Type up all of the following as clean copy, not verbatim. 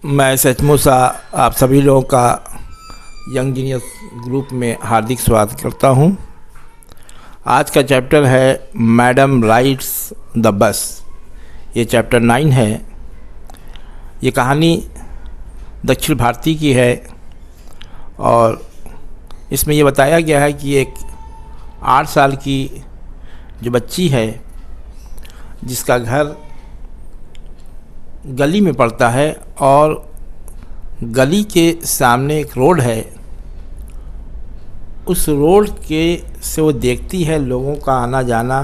मैं सचमुच सा आप सभी लोगों का यंग जीनियस ग्रुप में हार्दिक स्वागत करता हूं। आज का चैप्टर है मैडम राइड्स द बस। ये चैप्टर 9 है। ये कहानी दक्षिण भारती की है और इसमें ये बताया गया है कि एक 8 साल की जो बच्ची है जिसका घर गली में पड़ता है और गली के सामने एक रोड है, उस रोड के से वो देखती है लोगों का आना जाना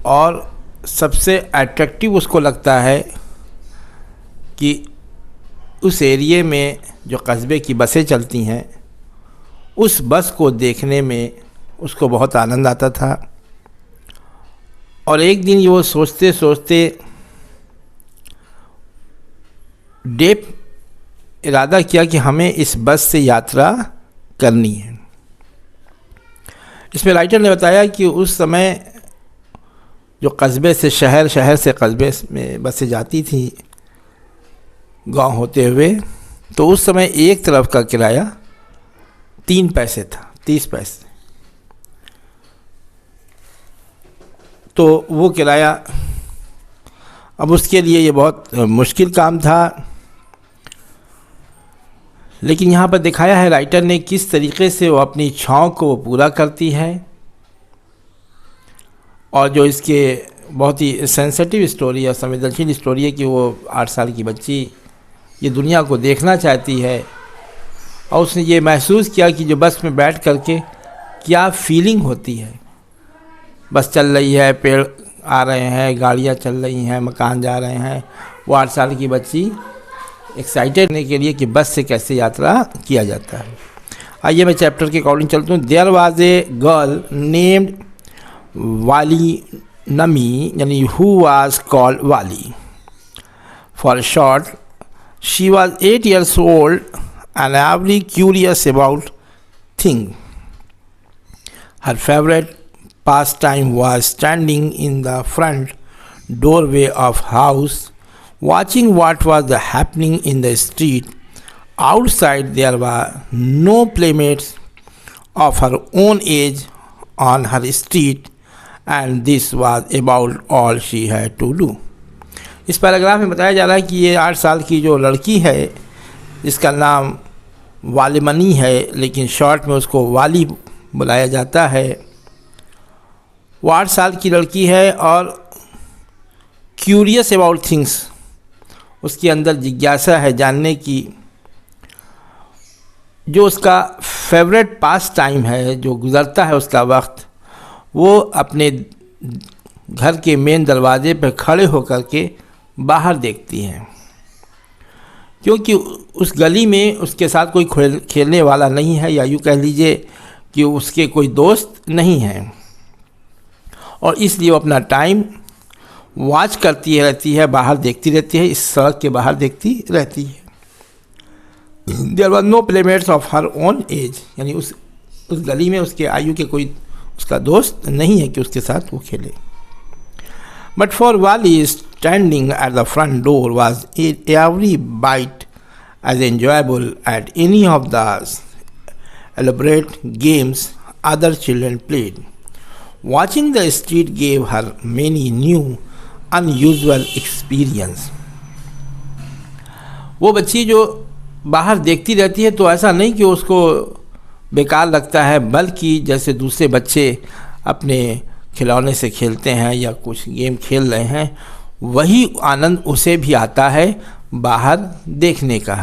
और सबसे अट्रैक्टिव उसको लगता है कि उस एरिए में जो कस्बे की बसें चलती हैं उस बस को देखने में उसको बहुत आनंद आता था। और एक दिन वो सोचते सोचते डेप इरादा किया कि हमें इस बस से यात्रा करनी है। इसमें राइटर ने बताया कि उस समय जो कस्बे से शहर, शहर से कस्बे में बसें जाती थी गांव होते हुए, तो उस समय एक तरफ का किराया 3 पैसे था, 30 पैसे। तो वो किराया, अब उसके लिए ये बहुत मुश्किल काम था। लेकिन यहाँ पर दिखाया है राइटर ने किस तरीके से वो अपनी इच्छाओं को पूरा करती है। और जो इसके बहुत ही सेंसिटिव स्टोरी है, संवेदनशील स्टोरी है कि वो 8 साल की बच्ची ये दुनिया को देखना चाहती है और उसने ये महसूस किया कि जो बस में बैठ करके क्या फीलिंग होती है। बस चल रही है, पेड़ आ रहे हैं, गाड़ियाँ चल रही हैं, मकान जा रहे हैं। वो 8 साल की बच्ची एक्साइटेड होने के लिए कि बस से कैसे यात्रा किया जाता है। आइए मैं चैप्टर के अकॉर्डिंग चलता हूँ। There was a girl named Wali Nami, यानी who was called Wali for short. She was 8 years old and every curious about thing. Her favorite pastime was standing in the front doorway of house, watching what was happening in the street. Outside there were no playmates of her own age on her street, and this was about all she had to do. इस paragraph में बताया जा रहा है कि ये 8 साल की जो लड़की है जिसका नाम वालिमनी है, लेकिन शॉर्ट में उसको वाली बुलाया जाता है। वो 8 साल की लड़की है और क्यूरियस अबाउट थिंग्स, उसके अंदर जिज्ञासा है जानने की। जो उसका फेवरेट पास टाइम है, जो गुज़रता है उसका वक्त, वो अपने घर के मेन दरवाजे पर खड़े होकर के बाहर देखती हैं, क्योंकि उस गली में उसके साथ कोई खेलने वाला नहीं है, या यूँ कह लीजिए कि उसके कोई दोस्त नहीं हैं, और इसलिए वो अपना टाइम वॉच करती रहती है, बाहर देखती रहती है, इस सड़क के बाहर देखती रहती है। There were no playmates of her own age, यानी उस गली में उसके आयु के कोई उसका दोस्त नहीं है कि उसके साथ वो खेले। But for Valli standing at the front door was every bit as enjoyable at any of the elaborate games other children played. Watching the street gave her many new unusual experience. वो बच्ची जो बाहर देखती रहती है तो ऐसा नहीं कि उसको बेकार लगता है, बल्कि जैसे दूसरे बच्चे अपने खिलौने से खेलते हैं या कुछ गेम खेल रहे हैं, वही आनंद उसे भी आता है बाहर देखने का।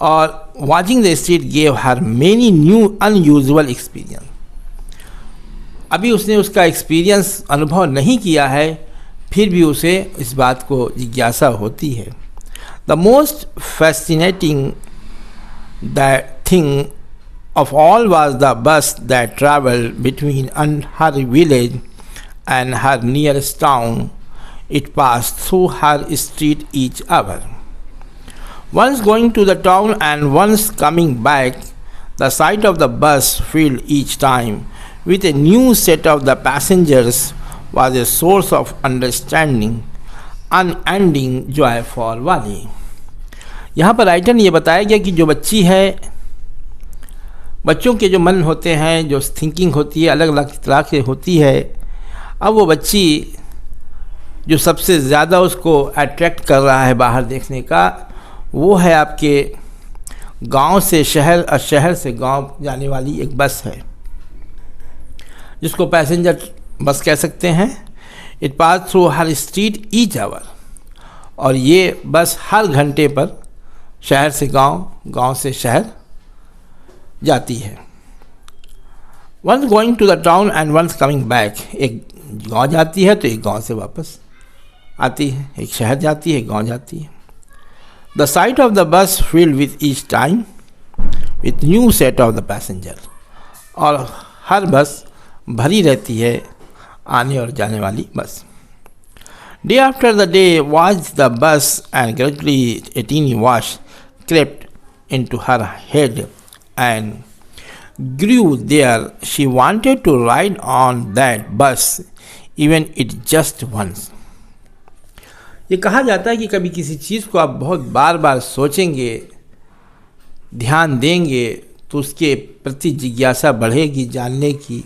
और watching the street gave her many new unusual experience. अभी उसने उसका एक्सपीरियंस अनुभव नहीं किया है, फिर भी उसे इस बात को जिज्ञासा होती है। The most fascinating that thing of all was the bus that travelled between her village and her nearest town. It pass through her street each hour. Once going to the town and once coming back, the sight of the bus filled each time with a new set of the passengers was a source of understanding unending Joy for वाली। यहाँ पर writer ने ये बताया गया कि जो बच्ची है, बच्चों के जो मन होते हैं, जो थिंकिंग होती है अलग अलग तरह से होती है। अब वो बच्ची जो सबसे ज़्यादा उसको अट्रैक्ट कर रहा है बाहर देखने का, वो है आपके गांव से शहर और शहर से गांव जाने वाली एक बस है, जिसको पैसेंजर बस कह सकते हैं। It pass through her street each hour, और ये बस हर घंटे पर शहर से गांव, गांव से शहर जाती है। Once going to the town and once coming back, एक गांव जाती है तो एक गांव से वापस आती है, एक शहर जाती है, एक गांव जाती है। द साइट ऑफ द बस filled with each time with new set of the passenger, और हर बस भरी रहती है आने और जाने वाली बस। Day after the day watch the bus and gradually a teeny wash crept into her head and grew there. She wanted to ride on that bus, even it just once. ये कहा जाता है कि कभी किसी चीज़ को आप बहुत बार बार सोचेंगे, ध्यान देंगे, तो उसके प्रति जिज्ञासा बढ़ेगी जानने की।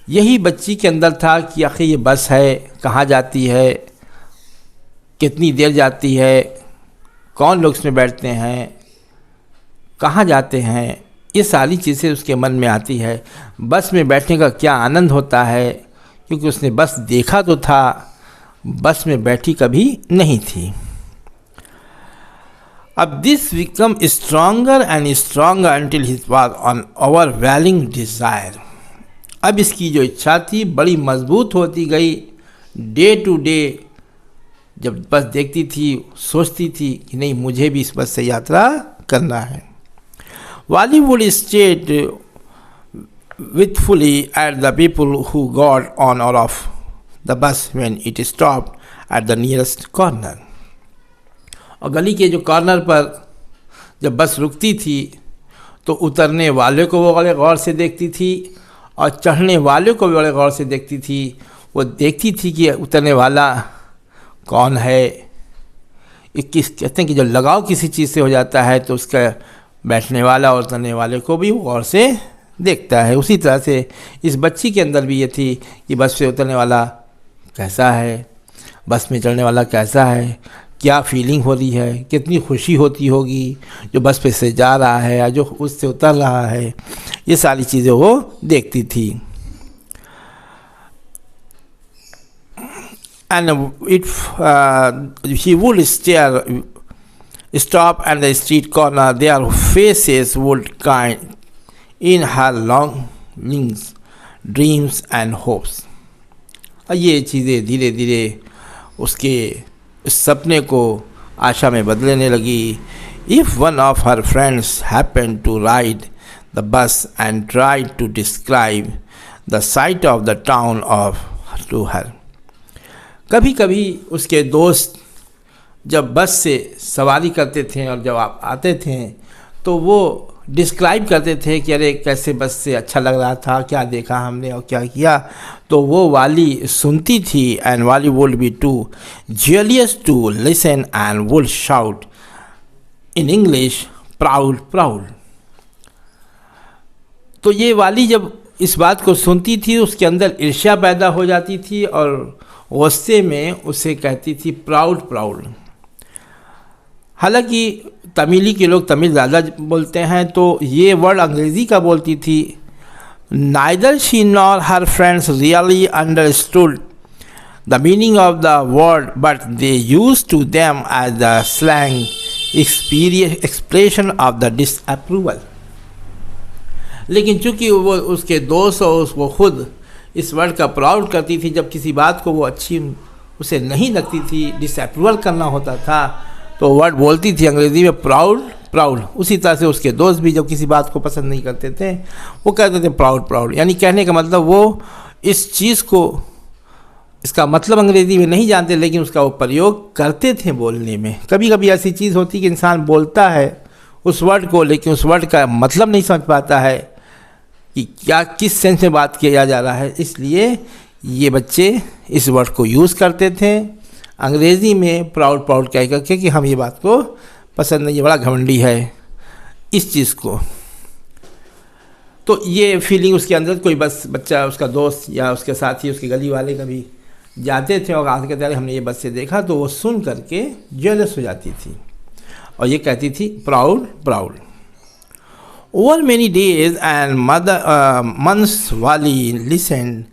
यही बच्ची के अंदर था कि आखिर ये बस है, कहाँ जाती है, कितनी देर जाती है, कौन लोग इसमें बैठते हैं, कहाँ जाते हैं, ये सारी चीज़ें उसके मन में आती है। बस में बैठने का क्या आनंद होता है, क्योंकि उसने बस देखा तो था, बस में बैठी कभी नहीं थी। अब this become stronger and stronger until his was on overwhelming desire. अब इसकी जो इच्छा थी बड़ी मजबूत होती गई। डे टू डे जब बस देखती थी, सोचती थी कि नहीं, मुझे भी इस बस से यात्रा करना है। वाली would stare wistfully at the people who got on और off the bus when it stopped at the nearest corner. और गली के जो कॉर्नर पर जब बस रुकती थी तो उतरने वाले को वो बड़े गौर से देखती थी और चढ़ने वाले को भी बड़े गौर से देखती थी। वो देखती थी कि उतरने वाला कौन है। कहते हैं कि जो लगाव किसी चीज़ से हो जाता है तो उसका बैठने वाला और उतरने वाले को भी गौर से देखता है। उसी तरह से इस बच्ची के अंदर भी ये थी कि बस से उतरने वाला कैसा है, बस में चढ़ने वाला कैसा है, क्या फीलिंग हो रही है, कितनी खुशी होती होगी जो बस पे से जा रहा है या जो उससे उतर रहा है। ये सारी चीज़ें वो देखती थी। And if she would stop at the street corner, their faces would kind in her longings, dreams and hopes. और ये चीज़ें धीरे धीरे उसके इस सपने को आशा में बदलने लगी। If one of her friends happened to ride the bus and tried to describe the sight of the town to her, कभी कभी उसके दोस्त जब बस से सवारी करते थे और जब आप आते थे तो वो डिस्क्राइब करते थे कि अरे कैसे बस से अच्छा लग रहा था, क्या देखा हमने और क्या किया, तो वो वाली सुनती थी। And Valli would be too jealous to listen and would shout in English proud proud. तो ये वाली जब इस बात को सुनती थी उसके अंदर ईर्ष्या पैदा हो जाती थी और गुस्से में उसे कहती थी प्राउड प्राउड। हालांकि तमिली के लोग तमिल ज़्यादा बोलते हैं तो ये वर्ड अंग्रेज़ी का बोलती थी। Neither she nor her friends really understood the meaning of the word but they use to them as the slang expression of the disapproval. लेकिन चूँकि वो उसके दोस्त और वो खुद इस वर्ड का प्राउड करती थी, जब किसी बात को वो अच्छी उसे नहीं लगती थी, डिसअप्रूवल करना होता था तो वर्ड बोलती थी अंग्रेज़ी में प्राउड प्राउड। उसी तरह से उसके दोस्त भी जब किसी बात को पसंद नहीं करते थे वो कहते थे प्राउड प्राउड। यानी कहने का मतलब वो इस चीज़ को, इसका मतलब अंग्रेज़ी में नहीं जानते लेकिन उसका वो प्रयोग करते थे बोलने में। कभी कभी ऐसी चीज़ होती कि इंसान बोलता है उस वर्ड को लेकिन उस वर्ड का मतलब नहीं समझ पाता है कि क्या किस सेंस में बात किया जा रहा है, इसलिए ये बच्चे इस वर्ड को यूज़ करते थे अंग्रेज़ी में प्राउड प्राउड कह करके कि हम ये बात को पसंद नहीं, ये बड़ा घमंडी है इस चीज़ को। तो ये फीलिंग उसके अंदर, कोई बस बच्चा, उसका दोस्त या उसके साथी, उसके गली वाले कभी जाते थे और आगे कहते, हमने ये बस से देखा, तो वो सुन करके जेलस हो जाती थी और ये कहती थी proud proud. Over many days and months वाली listened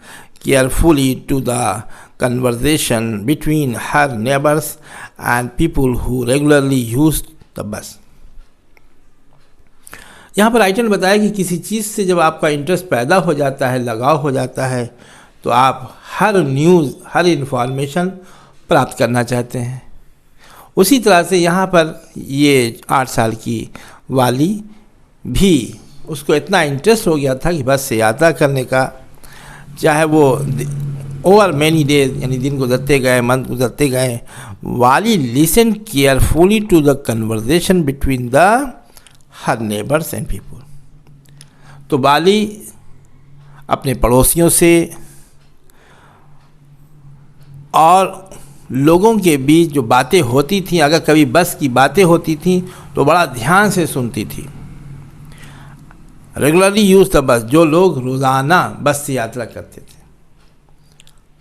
carefully to the conversation between her neighbors and people who regularly used the bus। यहाँ पर राइटर ने बताया कि किसी चीज़ से जब आपका इंटरेस्ट पैदा हो जाता है, लगाव हो जाता है, तो आप हर न्यूज़, हर इन्फॉर्मेशन प्राप्त करना चाहते हैं। उसी तरह से यहाँ पर ये 8 साल की वाली भी, उसको इतना इंटरेस्ट हो गया था कि बस से यात्रा करने का, चाहे वो ओवर मैनी डेज यानी दिन गुजरते गए, मंथ गुजरते गए, Valli listen carefully to the conversation between the her neighbours and people. तो वाली अपने पड़ोसियों से और लोगों के बीच जो बातें होती थी, अगर कभी बस की बातें होती थी तो बड़ा ध्यान से सुनती थी। रेगुलरली यूज द बस, जो लोग रोज़ाना बस से यात्रा करते थे,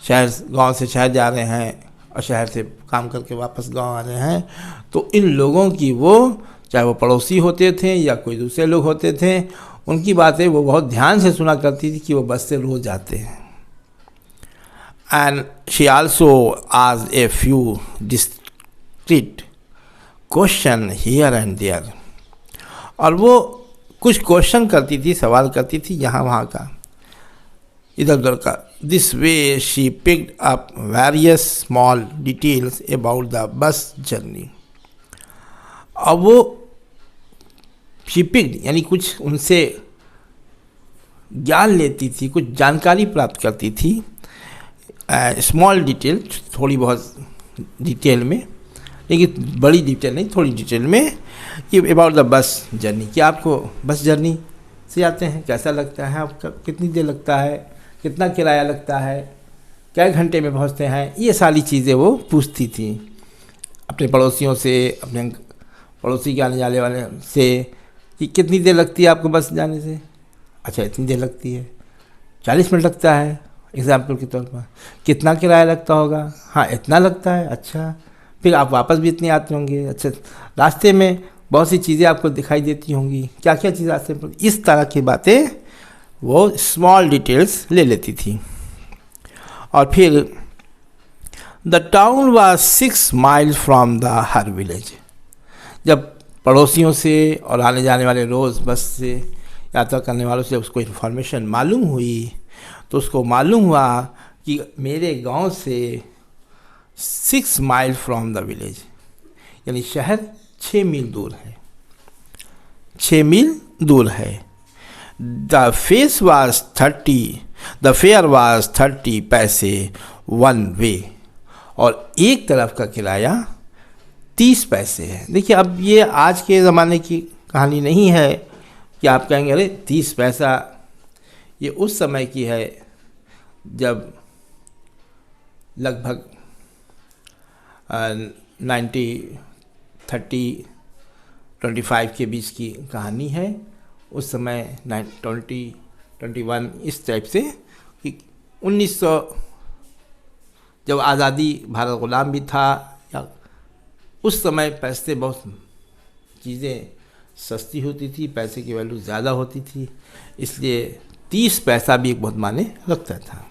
शहर, गांव से शहर जा रहे हैं और शहर से काम करके वापस गांव आ रहे हैं, तो इन लोगों की वो, चाहे वो पड़ोसी होते थे या कोई दूसरे लोग होते थे, उनकी बातें वो बहुत ध्यान से सुना करती थी कि वो बस से रोज़ जाते हैं। And she also asked a few discreet question here and there, और वो कुछ क्वेश्चन करती थी, सवाल करती थी यहाँ वहाँ का, इधर उधर का। This way she picked up various small details about the bus journey. अब वो शी पिक्ड यानी कुछ उनसे ज्ञान लेती थी, कुछ जानकारी प्राप्त करती थी, स्मॉल डिटेल, थोड़ी बहुत डिटेल में, लेकिन बड़ी डिटेल नहीं, थोड़ी डिटेल में, कि अबाउट द बस जर्नी, कि आपको बस जर्नी से आते हैं कैसा लगता है, आपका कितनी देर लगता है, कितना किराया लगता है, क्या घंटे में पहुंचते हैं, ये सारी चीज़ें वो पूछती थी अपने पड़ोसियों से, अपने पड़ोसी के आने जाने वाले से, कि कितनी देर लगती है आपको बस जाने से। अच्छा, इतनी देर लगती है, 40 मिनट लगता है एग्जाम्पल के तौर पर। कितना किराया लगता होगा, हाँ इतना लगता है, अच्छा, फिर आप वापस भी इतने आते होंगे, अच्छा, रास्ते में बहुत सी चीज़ें आपको दिखाई देती होंगी, क्या क्या चीज़ रास्ते में, इस तरह की बातें वो स्मॉल डिटेल्स ले लेती थी। और फिर the town was 6 miles from the her village. जब पड़ोसियों से और आने जाने वाले रोज़ बस से यात्रा करने वालों से उसको इन्फॉर्मेशन मालूम हुई, तो उसको मालूम हुआ कि मेरे गांव से 6 माइल फ्रॉम द विलेज, यानी शहर 6 मील दूर है, 6 मील दूर है। द फेयर वाज 30 पैसे वन वे, और एक तरफ का किराया 30 पैसे है। देखिए, अब ये आज के ज़माने की कहानी नहीं है कि आप कहेंगे अरे 30 पैसा, ये उस समय की है जब लगभग 1930-25 के बीच की कहानी है। उस समय 1921 इस टाइप से, कि 1900 जब आज़ादी, भारत गुलाम भी था, या उस समय पैसे बहुत चीज़ें सस्ती होती थी, पैसे की वैल्यू ज़्यादा होती थी, इसलिए 30 पैसा भी एक बहुत माने रखता था।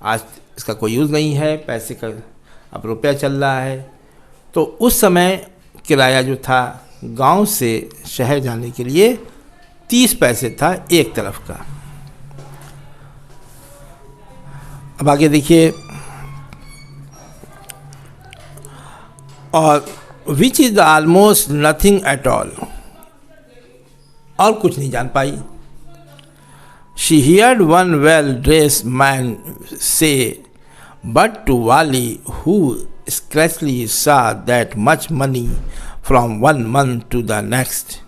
आज इसका कोई यूज़ नहीं है, पैसे का अब रुपया चल रहा है। तो उस समय किराया जो था गांव से शहर जाने के लिए 30 पैसे था एक तरफ का। अब आगे देखिए, और which is almost nothing at all, और कुछ नहीं जान पाई। She heard one well-dressed man say, but to Wali, who scarcely saw that much money from one month to the next,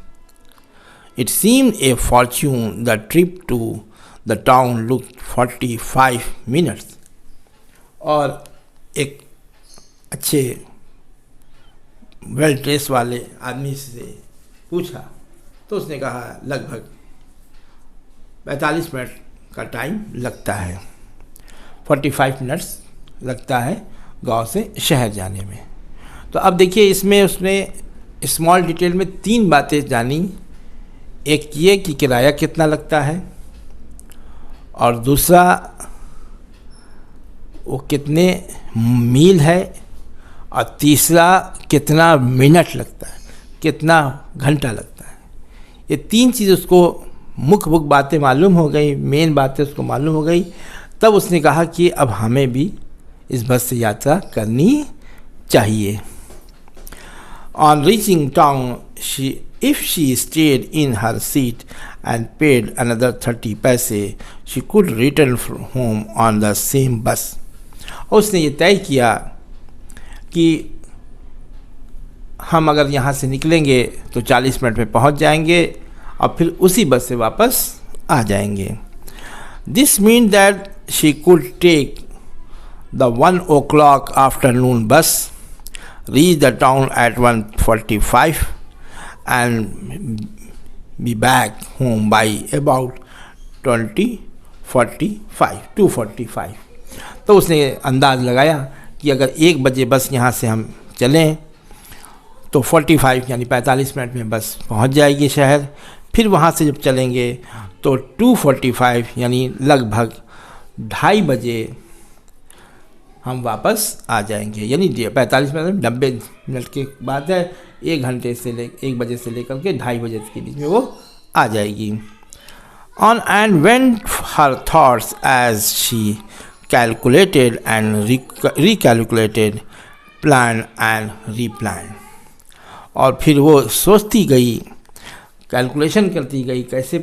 it seemed a fortune. The trip to the town looked 45 minutes. और एक अच्छे well dress वाले आदमी से पूछा तो उसने कहा लगभग 45 मिनट का टाइम लगता है, 45 मिनट्स लगता है गांव से शहर जाने में। तो अब देखिए इसमें उसने स्मॉल डिटेल में 3 बातें जानी। एक ये कि किराया कितना लगता है, और दूसरा वो कितने मील है, और तीसरा कितना मिनट लगता है, कितना घंटा लगता है। ये 3 चीज़ उसको मुख्य बातें मालूम हो गई, मेन बातें उसको मालूम हो गई। तब उसने कहा कि अब हमें भी इस बस से यात्रा करनी चाहिए। On reaching town, if she stayed in her seat and paid another 30 paise, she could return home on the same bus. उसने ये तय किया कि हम अगर यहाँ से निकलेंगे तो 40 मिनट में पहुँच जाएंगे और फिर उसी बस से वापस आ जाएंगे। This means that she could take the 1 o'clock afternoon bus, reach the town at 1:45 and be back home by about 2:45। तो उसने अंदाज़ लगाया कि अगर 1 बजे बस यहाँ से हम चलें तो 45 यानी 45 मिनट में बस पहुँच जाएगी शहर। फिर वहाँ से जब चलेंगे तो 2:45 यानी लगभग 2:30 बजे हम वापस आ जाएंगे। यानी 45 मिनट 90 मिनट के बाद है, 1 बजे से लेकर के 2:30 बजे के बीच में वो आ जाएगी। On and went her thoughts as she calculated and recalculated, planned and replanned। और फिर वो सोचती गई, कैलकुलेशन करती गई कैसे